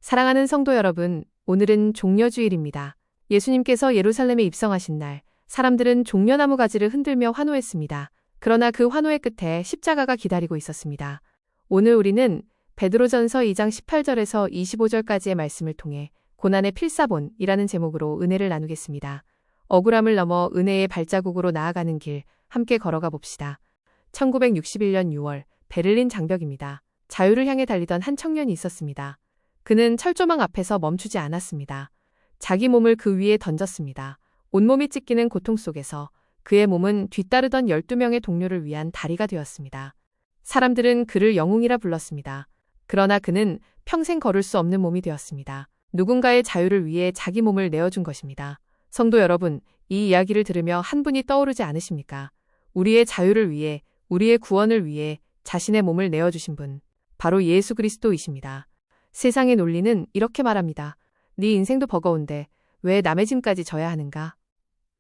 사랑하는 성도 여러분, 오늘은 종려주일입니다. 예수님께서 예루살렘에 입성하신 날, 사람들은 종려나무 가지를 흔들며 환호했습니다. 그러나 그 환호의 끝에 십자가가 기다리고 있었습니다. 오늘 우리는 베드로전서 2장 18절에서 25절까지의 말씀을 통해 고난의 필사본이라는 제목으로 은혜를 나누겠습니다. 억울함을 넘어 은혜의 발자국으로 나아가는 길, 함께 걸어가 봅시다. 1961년 6월, 베를린 장벽입니다. 자유를 향해 달리던 한 청년이 있었습니다. 그는 철조망 앞에서 멈추지 않았습니다. 자기 몸을 그 위에 던졌습니다. 온몸이 찢기는 고통 속에서 그의 몸은 뒤따르던 12명의 동료를 위한 다리가 되었습니다. 사람들은 그를 영웅이라 불렀습니다. 그러나 그는 평생 걸을 수 없는 몸이 되었습니다. 누군가의 자유를 위해 자기 몸을 내어준 것입니다. 성도 여러분, 이 이야기를 들으며 한 분이 떠오르지 않으십니까? 우리의 자유를 위해, 우리의 구원을 위해 자신의 몸을 내어주신 분, 바로 예수 그리스도이십니다. 세상의 논리는 이렇게 말합니다. 네 인생도 버거운데 왜 남의 짐까지 져야 하는가?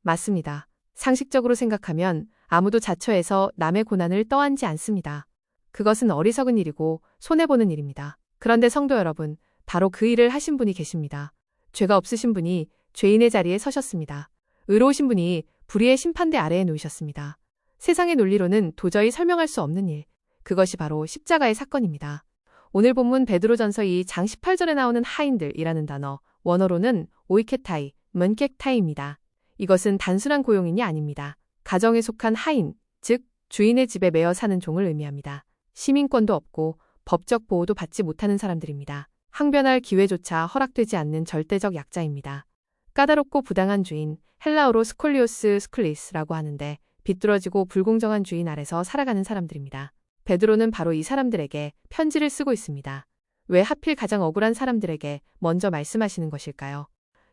맞습니다. 상식적으로 생각하면 아무도 자처해서 남의 고난을 떠안지 않습니다. 그것은 어리석은 일이고 손해보는 일입니다. 그런데 성도 여러분, 바로 그 일을 하신 분이 계십니다. 죄가 없으신 분이 죄인의 자리에 서셨습니다. 의로우신 분이 불의의 심판대 아래에 놓이셨습니다. 세상의 논리로는 도저히 설명할 수 없는 일, 그것이 바로 십자가의 사건입니다. 오늘 본문 베드로전서 2장 18절에 나오는 하인들이라는 단어, 원어로는 오이케타이, 문케타이입니다. 이것은 단순한 고용인이 아닙니다. 가정에 속한 하인, 즉 주인의 집에 매여 사는 종을 의미합니다. 시민권도 없고 법적 보호도 받지 못하는 사람들입니다. 항변할 기회조차 허락되지 않는 절대적 약자입니다. 까다롭고 부당한 주인, 헬라어로 스콜리오스 스클리스라고 하는데 비뚤어지고 불공정한 주인 아래서 살아가는 사람들입니다. 베드로는 바로 이 사람들에게 편지를 쓰고 있습니다. 왜 하필 가장 억울한 사람들에게 먼저 말씀하시는 것일까요?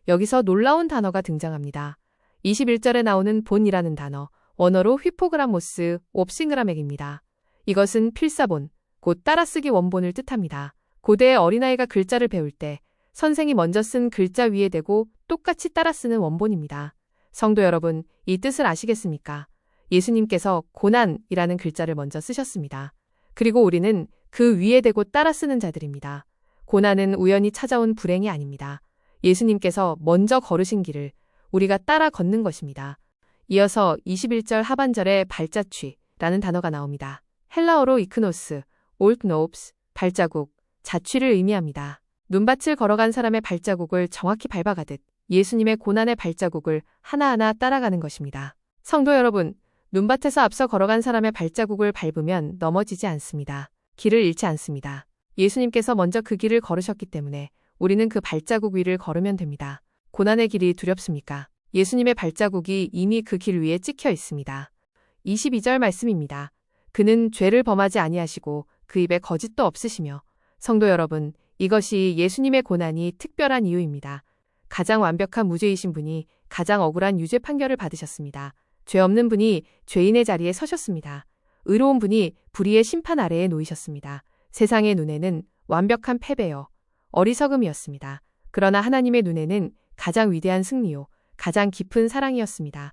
여기서 놀라운 단어가 등장합니다. 21절에 나오는 본이라는 단어, 원어로 휘포그라모스 옵싱그라맥입니다. 이것은 필사본, 곧 따라쓰기 원본을 뜻합니다. 고대의 어린아이가 글자를 배울 때 선생이 먼저 쓴 글자 위에 대고 똑같이 따라쓰는 원본입니다. 성도 여러분, 이 뜻을 아시겠습니까? 예수님께서 고난이라는 글자를 먼저 쓰셨습니다. 그리고 우리는 그 위에 대고 따라 쓰는 자들입니다. 고난은 우연히 찾아온 불행이 아닙니다. 예수님께서 먼저 걸으신 길을 우리가 따라 걷는 것입니다. 이어서 21절 하반절에 발자취라는 단어가 나옵니다. 헬라어로 이크노스, 올트노프스, 발자국, 자취를 의미합니다. 눈밭을 걸어간 사람의 발자국을 정확히 밟아가듯 예수님의 고난의 발자국을 하나하나 따라가는 것입니다. 성도 여러분, 눈밭에서 앞서 걸어간 사람의 발자국을 밟으면 넘어지지 않습니다. 길을 잃지 않습니다. 예수님께서 먼저 그 길을 걸으셨기 때문에 우리는 그 발자국 위를 걸으면 됩니다. 고난의 길이 두렵습니까? 예수님의 발자국이 이미 그 길 위에 찍혀 있습니다. 22절 말씀입니다. 그는 죄를 범하지 아니하시고 그 입에 거짓도 없으시며. 성도 여러분, 이것이 예수님의 고난이 특별한 이유입니다. 가장 완벽한 무죄이신 분이 가장 억울한 유죄 판결을 받으셨습니다. 죄 없는 분이 죄인의 자리에 서셨습니다. 의로운 분이 불의의 심판 아래에 놓이셨습니다. 세상의 눈에는 완벽한 패배요, 어리석음이었습니다. 그러나 하나님의 눈에는 가장 위대한 승리요, 가장 깊은 사랑이었습니다.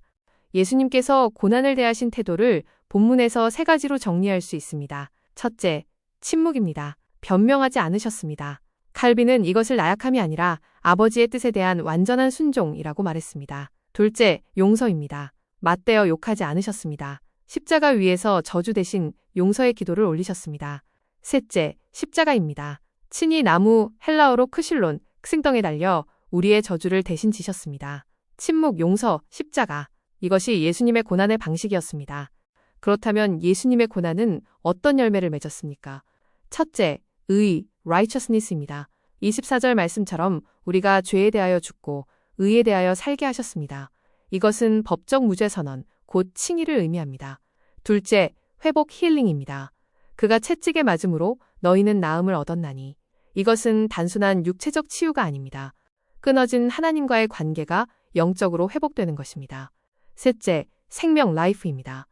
예수님께서 고난을 대하신 태도를 본문에서 3가지로 정리할 수 있습니다. 첫째, 침묵입니다. 변명하지 않으셨습니다. 칼빈은 이것을 나약함이 아니라 아버지의 뜻에 대한 완전한 순종이라고 말했습니다. 둘째, 용서입니다. 맞대어 욕하지 않으셨습니다. 십자가 위에서 저주 대신 용서의 기도를 올리셨습니다. 셋째, 십자가입니다. 친히 나무, 헬라어로 크실론, 승덩에 달려 우리의 저주를 대신 지셨습니다. 침묵, 용서, 십자가. 이것이 예수님의 고난의 방식이었습니다. 그렇다면 예수님의 고난은 어떤 열매를 맺었습니까? 첫째, 의, righteousness입니다. 24절 말씀처럼 우리가 죄에 대하여 죽고 의에 대하여 살게 하셨습니다. 이것은 법적 무죄 선언, 곧 칭의를 의미합니다. 둘째, 회복 힐링입니다. 그가 채찍에 맞음으로 너희는 나음을 얻었나니. 이것은 단순한 육체적 치유가 아닙니다. 끊어진 하나님과의 관계가 영적으로 회복되는 것입니다. 셋째, 생명 라이프입니다.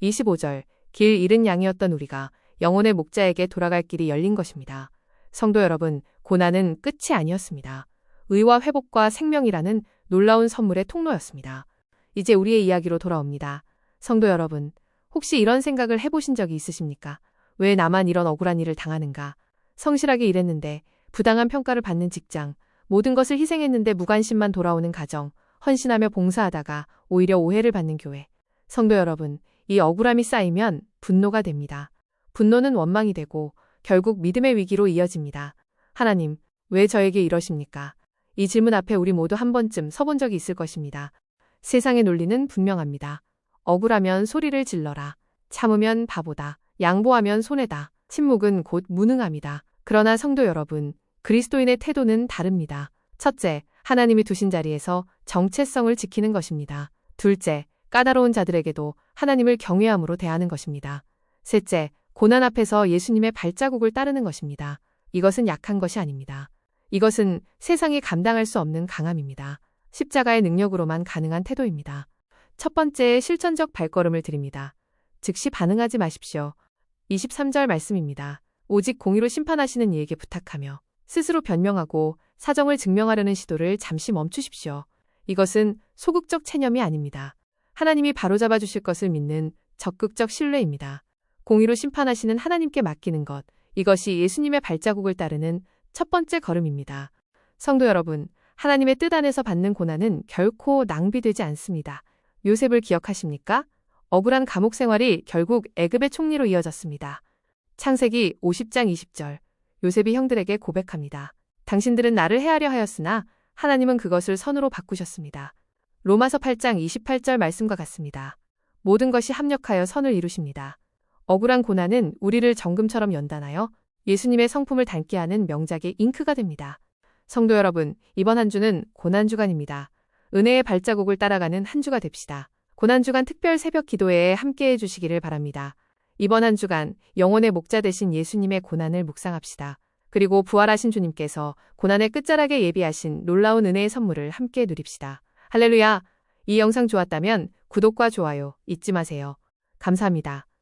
25절, 길 잃은 양이었던 우리가 영혼의 목자에게 돌아갈 길이 열린 것입니다. 성도 여러분, 고난은 끝이 아니었습니다. 의와 회복과 생명이라는 놀라운 선물의 통로였습니다. 이제 우리의 이야기로 돌아옵니다. 성도 여러분, 혹시 이런 생각을 해보신 적이 있으십니까? 왜 나만 이런 억울한 일을 당하는가? 성실하게 일했는데 부당한 평가를 받는 직장, 모든 것을 희생했는데 무관심만 돌아오는 가정, 헌신하며 봉사하다가 오히려 오해를 받는 교회. 성도 여러분, 이 억울함이 쌓이면 분노가 됩니다. 분노는 원망이 되고 결국 믿음의 위기로 이어집니다. 하나님, 왜 저에게 이러십니까? 이 질문 앞에 우리 모두 한 번쯤 서본 적이 있을 것입니다. 세상의 논리는 분명합니다. 억울하면 소리를 질러라. 참으면 바보다. 양보하면 손해다. 침묵은 곧 무능함이다. 그러나 성도 여러분, 그리스도인의 태도는 다릅니다. 첫째, 하나님이 두신 자리에서 정체성을 지키는 것입니다. 둘째, 까다로운 자들에게도 하나님을 경외함으로 대하는 것입니다. 셋째, 고난 앞에서 예수님의 발자국을 따르는 것입니다. 이것은 약한 것이 아닙니다. 이것은 세상이 감당할 수 없는 강함입니다. 십자가의 능력으로만 가능한 태도입니다. 첫 번째 실천적 발걸음을 드립니다. 즉시 반응하지 마십시오. 23절 말씀입니다. 오직 공의로 심판하시는 이에게 부탁하며 스스로 변명하고 사정을 증명하려는 시도를 잠시 멈추십시오. 이것은 소극적 체념이 아닙니다. 하나님이 바로잡아 주실 것을 믿는 적극적 신뢰입니다. 공의로 심판하시는 하나님께 맡기는 것, 이것이 예수님의 발자국을 따르는 첫 번째 걸음입니다. 성도 여러분, 하나님의 뜻 안에서 받는 고난은 결코 낭비되지 않습니다. 요셉을 기억하십니까? 억울한 감옥 생활이 결국 애굽의 총리로 이어졌습니다. 창세기 50장 20절, 요셉이 형들에게 고백합니다. 당신들은 나를 해하려 하였으나 하나님은 그것을 선으로 바꾸셨습니다. 로마서 8장 28절 말씀과 같습니다. 모든 것이 합력하여 선을 이루십니다. 억울한 고난은 우리를 정금처럼 연단하여 예수님의 성품을 닮게 하는 명작의 잉크가 됩니다. 성도 여러분, 이번 한 주는 고난주간입니다. 은혜의 발자국을 따라가는 한 주가 됩시다. 고난주간 특별 새벽 기도회에 함께해 주시기를 바랍니다. 이번 한 주간 영혼의 목자 되신 예수님의 고난을 묵상합시다. 그리고 부활하신 주님께서 고난의 끝자락에 예비하신 놀라운 은혜의 선물을 함께 누립시다. 할렐루야! 이 영상 좋았다면 구독과 좋아요 잊지 마세요. 감사합니다.